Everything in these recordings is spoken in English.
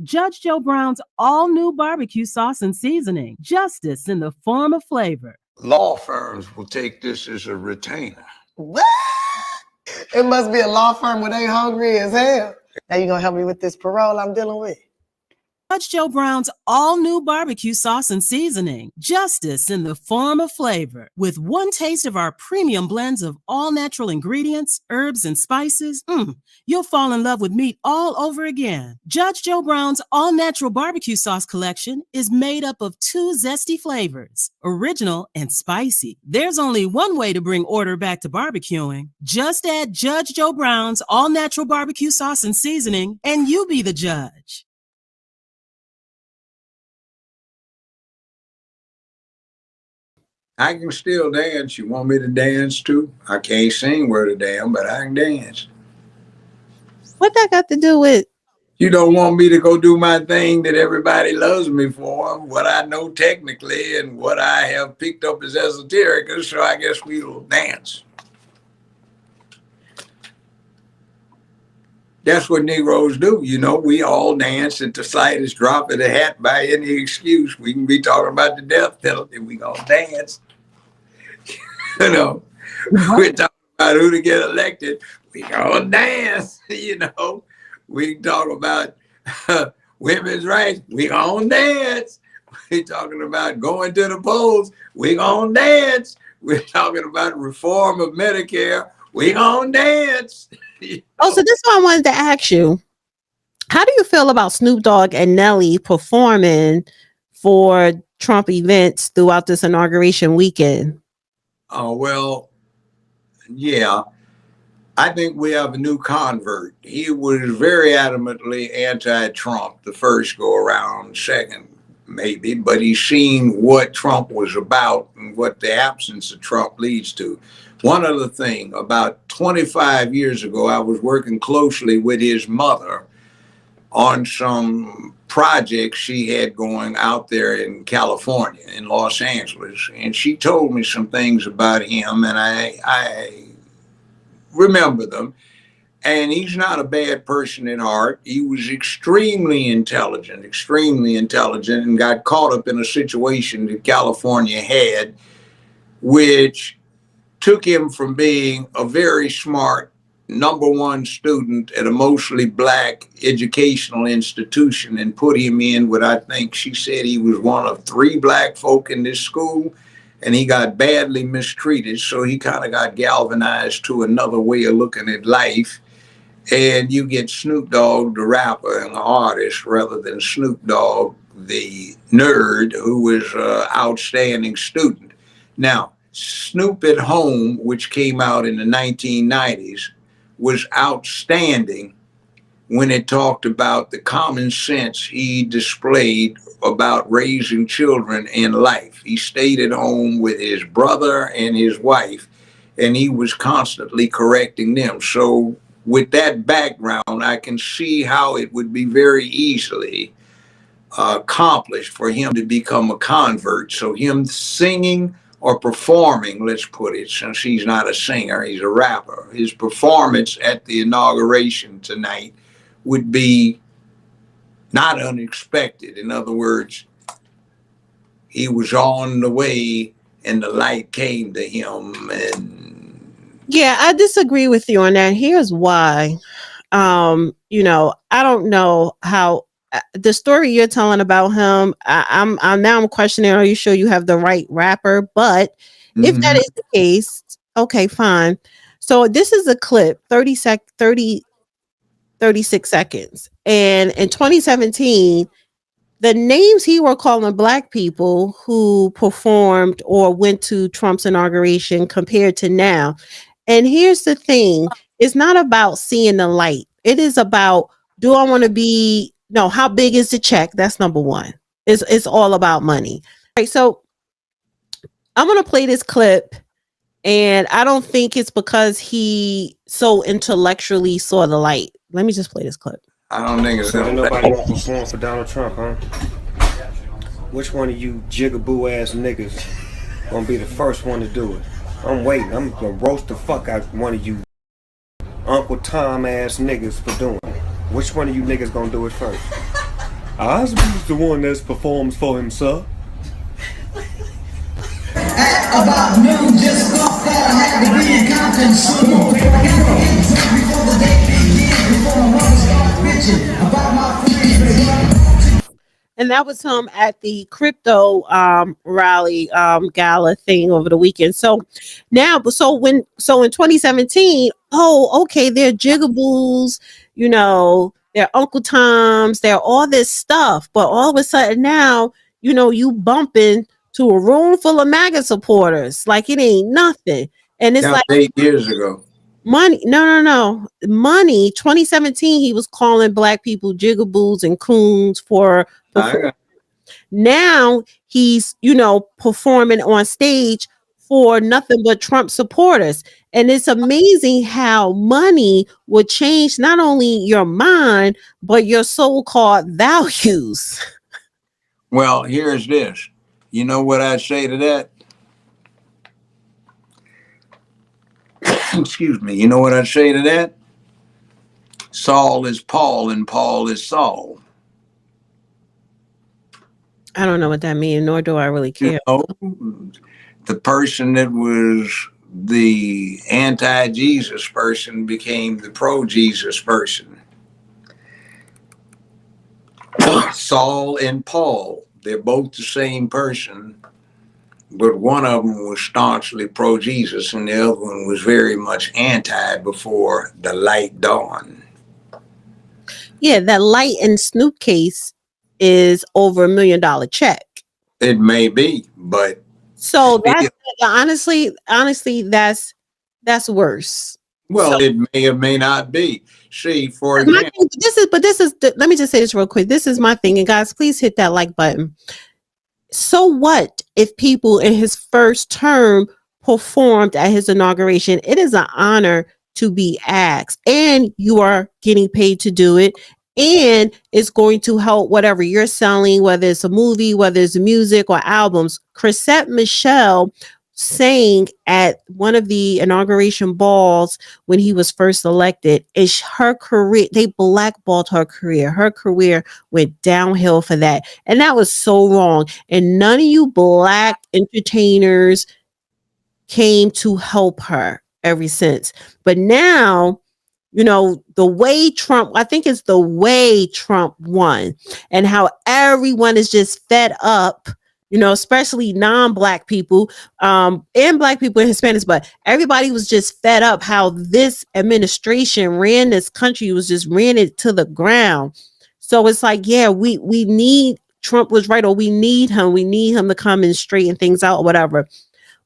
Judge Joe Brown's all-new barbecue sauce and seasoning. Justice in the form of flavor. Law firms will take this as a retainer. What? It must be a law firm where they hungry as hell. Now you gonna help me with this parole I'm dealing with? Judge Joe Brown's all-new barbecue sauce and seasoning. Justice in the form of flavor. With one taste of our premium blends of all-natural ingredients, herbs, and spices, you'll fall in love with meat all over again. Judge Joe Brown's all-natural barbecue sauce collection is made up of 2 zesty flavors, original and spicy. There's only one way to bring order back to barbecuing. Just add Judge Joe Brown's all-natural barbecue sauce and seasoning, and you be the judge. I can still dance. You want me to dance too? I can't sing worth a damn, but I can dance. What that got to do with? You don't want me to go do my thing that everybody loves me for, what I know technically and what I have picked up as esoteric, so I guess we'll dance. That's what Negroes do. You know, we all dance at the slightest drop of the hat by any excuse. We can be talking about the death penalty. We gonna dance. You know, we're talking about who to get elected. We gonna dance. You know, we talk about women's rights. We gonna dance. We talking about going to the polls. We gonna dance. We're talking about reform of Medicare. We gonna dance. You know? Oh, so this is what I wanted to ask you. How do you feel about Snoop Dogg and Nelly performing for Trump events throughout this inauguration weekend? Oh, well, yeah. I think we have a new convert. He was very adamantly anti-Trump the first go around, second maybe, but he's seen what Trump was about and what the absence of Trump leads to. One other thing, about 25 years ago, I was working closely with his mother on some projects she had going out there in California, in Los Angeles. And she told me some things about him, and I remember them. And he's not a bad person at heart. He was extremely intelligent, and got caught up in a situation that California had, which took him from being a very smart #1 student at a mostly black educational institution and put him in what I think she said he was one of 3 black folk in this school, and he got badly mistreated. So he kind of got galvanized to another way of looking at life. And you get Snoop Dogg, the rapper and the artist, rather than Snoop Dogg, the nerd who was an outstanding student. Now, Snoop at Home, which came out in the 1990s, was outstanding when it talked about the common sense he displayed about raising children in life. He stayed at home with his brother and his wife, and he was constantly correcting them. So with that background, I can see how it would be very easily accomplished for him to become a convert. So him singing or performing, let's put it, since he's not a singer, he's a rapper, his performance at the inauguration tonight would be not unexpected. In other words, he was on the way and the light came to him. And yeah, I disagree with you on that. Here's why. You know, I don't know how the story you're telling about him, I'm questioning, are you sure you have the right rapper? But if that is the case, okay, fine. So this is a clip, 36 seconds. And in 2017, the names he were calling black people who performed or went to Trump's inauguration compared to now. And here's the thing. It's not about seeing the light. It is about, do I want to be, no, how big is the check? That's number one. It's all about money. All right, so I'm going to play this clip, and I don't think it's because he so intellectually saw the light. Let me just play this clip. I don't think it's so nobody want to perform for Donald Trump, huh? Which one of you jigaboo ass niggas gonna be the first one to do it? I'm waiting. I'm gonna roast the fuck out one of you Uncle Tom ass niggas for doing it. Which one of you niggas gonna do it first? Osby's the one that performs for himself. At about noon, just thought that I had to be in Compton soon. I got to get drunk before the day begins, before my mother starts bitching about my friends. And that was him at the crypto rally gala thing over the weekend. So now, in 2017, okay, they're jigaboos, they're Uncle Toms, they're all this stuff. But all of a sudden now, you bumping to a room full of MAGA supporters like it ain't nothing. And it's That like was 8 years ago. Money, no. Money, 2017, he was calling black people jigaboos and coons for now he's, performing on stage for nothing but Trump supporters. And it's amazing how money would change not only your mind, but your so-called values. Well, here's this. You know what I say to that? Excuse me. You know what I say to that? Saul is Paul and Paul is Saul. I don't know what that means, nor do I really care. The person that was the anti-Jesus person became the pro-Jesus person. Saul and Paul, they're both the same person, but one of them was staunchly pro-Jesus and the other one was very much anti before the light dawned. Yeah, that Light and Snoop case is over $1 million check. It may be, but so that's honestly, that's worse. Well, it may or may not be. See, for example, let me just say this real quick. This is my thing, and guys, please hit that like button. So what if people in his first term performed at his inauguration? It is an honor to be asked, and you are getting paid to do it, and it's going to help whatever you're selling, whether it's a movie, whether it's music or albums. Chrisette Michele sang at one of the inauguration balls when he was first elected. Is her career, they blackballed her career. Her career went downhill for that, and that was so wrong. And none of you black entertainers came to help her ever since. But now, the way Trump, I think it's the way Trump won, and how everyone is just fed up, especially non-black people, and black people and Hispanics, but everybody was just fed up how this administration ran this country, ran it to the ground. So it's like, yeah, we need, Trump was right, or we need him to come and straighten things out or whatever.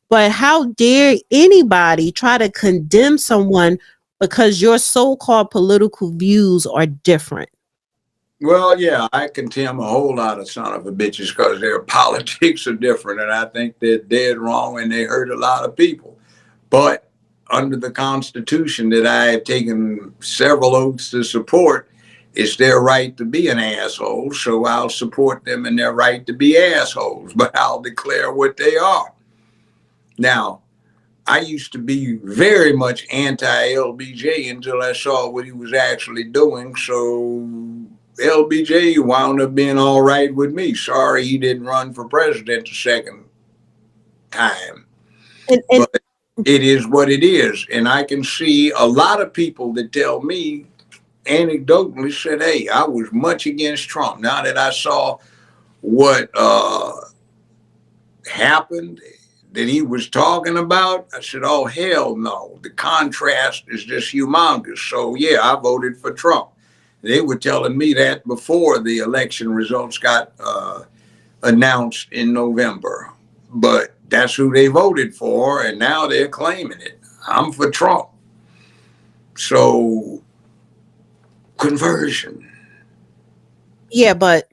But how dare anybody try to condemn someone because your so-called political views are different? Well, yeah, I condemn a whole lot of son of a bitches because their politics are different, and I think they're dead wrong and they hurt a lot of people. But under the Constitution that I have taken several oaths to support, it's their right to be an asshole, so I'll support them in their right to be assholes, but I'll declare what they are. Now, I used to be very much anti-LBJ until I saw what he was actually doing. So LBJ wound up being all right with me. Sorry he didn't run for president the second time. But it is what it is. And I can see a lot of people that tell me anecdotally said, hey, I was much against Trump. Now that I saw what happened, that he was talking about, I said, oh, hell no. The contrast is just humongous. So, yeah, I voted for Trump. They were telling me that before the election results got announced in November. But that's who they voted for, and now they're claiming it. I'm for Trump. So, conversion. Yeah, but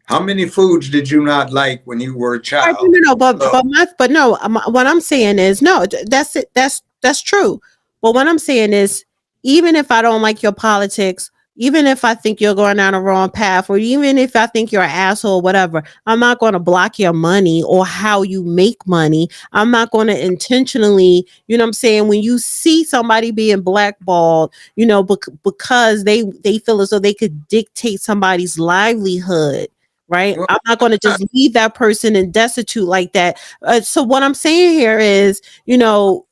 how many foods did you not like when you were a child? No, what I'm saying is, no, that's it. That's true. But what I'm saying is, even if I don't like your politics, even if I think you're going down the wrong path, or even if I think you're an asshole, whatever, I'm not going to block your money or how you make money. I'm not going to intentionally, you know what I'm saying? When you see somebody being blackballed, you know, because they feel as though they could dictate somebody's livelihood. Right. Well, I'm not going to just leave that person in destitute like that. So what I'm saying here is, you know,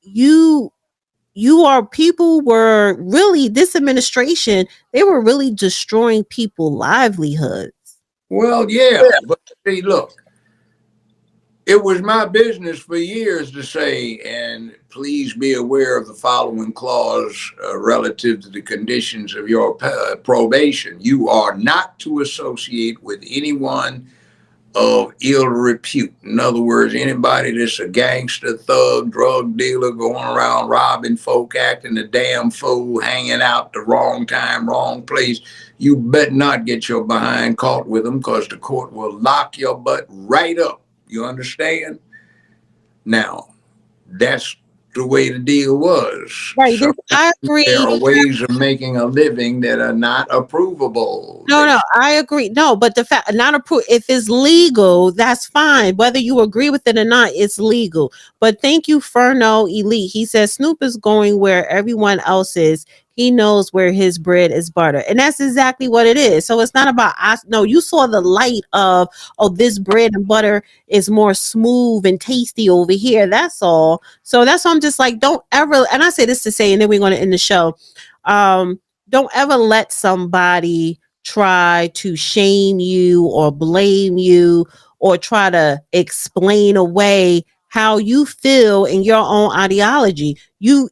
people were really, this administration, they were really destroying people's livelihoods. well, yeah, but see, look, it was my business for years to say, and please be aware of the following clause relative to the conditions of your probation. You are not to associate with anyone of ill repute. In other words, anybody that's a gangster, thug, drug dealer, going around robbing folk, acting a damn fool, hanging out the wrong time, wrong place, you better not get your behind caught with them, because the court will lock your butt right up. You understand? Now, that's the way the deal was. Right. So I there agree. are ways of making a living that are not approvable. No, I agree. No, but the fact not approved, if it's legal, that's fine. Whether you agree with it or not, it's legal. But thank you, Furno Elite. He says Snoop is going where everyone else is. He knows where his bread is butter. And that's exactly what it is. So it's not about us. No, you saw the light of, oh, this bread and butter is more smooth and tasty over here. That's all. So that's why I'm just like, don't ever, and I say this to say, and then we're going to end the show. Don't ever let somebody try to shame you or blame you or try to explain away how you feel in your own ideology. You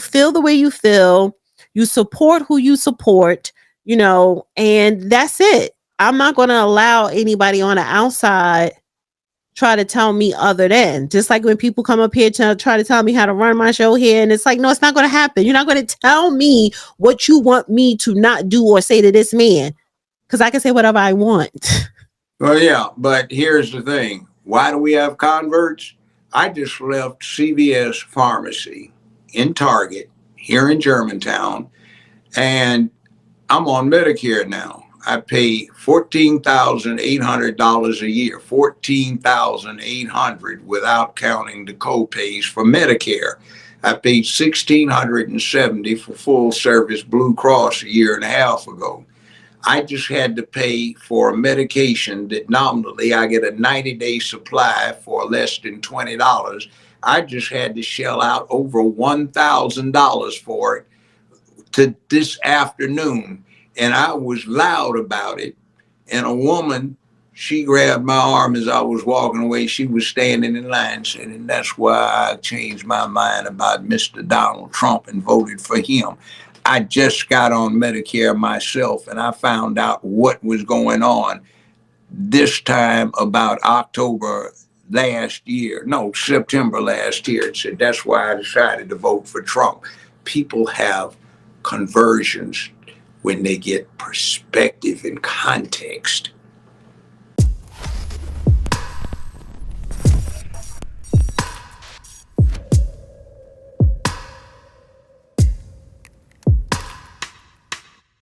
feel the way you feel, you support who you support, you know, and that's it. I'm not going to allow anybody on the outside try to tell me other than, just like when people come up here to try to tell me how to run my show here, and it's like, no, it's not going to happen. You're not going to tell me what you want me to not do or say to this man, because I can say whatever I want. Well, yeah, but here's the thing. Why do we have converts? I just left CVS Pharmacy in Target here in Germantown, and I'm on Medicare now. I pay $14,800 a year, $14,800 without counting the co-pays for Medicare. I paid $1,670 for full service Blue Cross a year and a half ago. I just had to pay for a medication that nominally I get a 90-day supply for less than $20. I just had to shell out over $1,000 for it to this afternoon. And I was loud about it. And a woman, she grabbed my arm as I was walking away. She was standing in line saying, and that's why I changed my mind about Mr. Donald Trump and voted for him. I just got on Medicare myself, and I found out what was going on this time about September last year. It said, that's why I decided to vote for Trump. People have conversions when they get perspective and context.